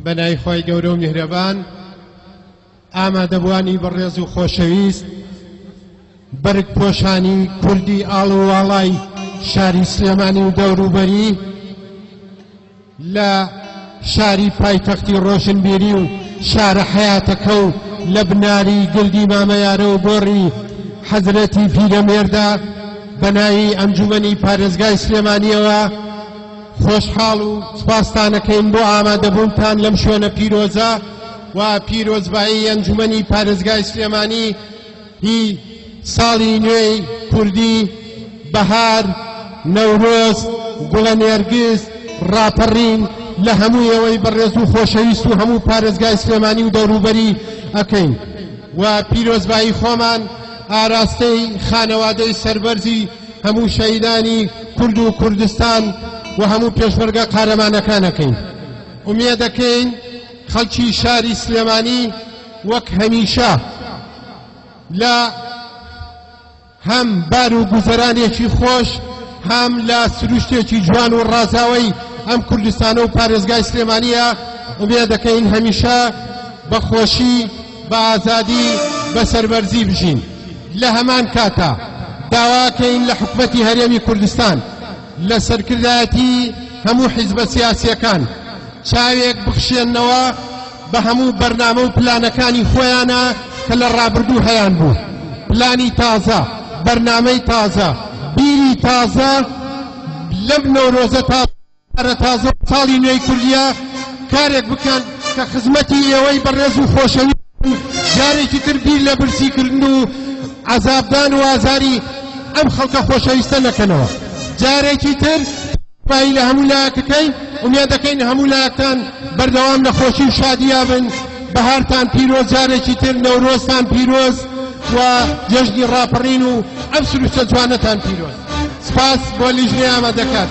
بەنای خۆی گەورە و میهرەبان ئامادەبوانی بەڕێز و خۆشەویست بەرگ پۆشانی کوردی ئاڵ و واڵای شاری سلێمانی و دەوروبەری لە شاری پایتەختی ڕۆشنبیری و شارە حەیاتەکە و لە بناری گردی مامەیارە و گۆڕی حەزرەتی پیرەمێردا بەناوی ئەنجومەنی پارێزگای سلێمانیەوە خۆشحاڵ و سپاسدانەکەین بۆ ئامادەبوونتان لەم شوێنە پیرۆزە و پیرۆزبایی ئەنجومەنی پارێزگای سلێمانی هی ساڵی نوێی کوردی بەهار نەورۆز گوڵە نێرگز ڕاپەڕین لە هەموویەوەی بەڕێز و خۆشەویست و هەموو پارێزگای سلێمانی و دەوروبەری ئەکەین و پیرۆزبایی خۆمان ئاراستەی خانەوادەی سەربەرزی هەموو شەهیدانی کورد و کوردستان و هەموو پێشمەرگە قارەمانەکانەکەین. ئومێدەکەین خەڵکی شاری سلێمانی وەک هەمیشە لە هەم بار و گوزەرانێکی خۆش هەم لە سروشتێکی جوان و ڕازاوی ئەم کوردستانە و پارێزگای سلێمانیە ئومێدەکەین هەمیشە بە خۆشی بە ئازادی بە سەربەرزی بژین. لە هەمان کاتا داواکەین لە حکومەتی هەرێمی کوردستان لە سەرکردایەتی هەموو حیزبە سیاسیەکان چاوێک بخشێنەوە بە هەموو بەرنامە و پلانەکانی خۆیانە کە لە ڕابردوو هەیان بوو، پلانی تازە، بەرنامەی تازە، بیری تازە لەم نەورۆزە تازە ساڵی نوێی کوردیە کارێک بکەن کە خزمەتی ئێوەی بەڕێز و خۆشەویست جارێکی تر بیر لە برسیکردن و عەزابدان و ئازاری ئەم خەڵکە خۆشەویستە نەکەنەوە. جارێکی تر پایی لە هەموو لایەکەکەین ئومێدەکەین هەموو لایەکان بەردەوام لە خۆشی و شادیا بن. بەهارتان پیرۆز، جارێکی تر نەورۆزتان پیرۆز و جەژنی ڕاپەڕین و ئەم سروشتە جوانەتان پیرۆز. سپاس بۆ لیژنەی ئامادەکات.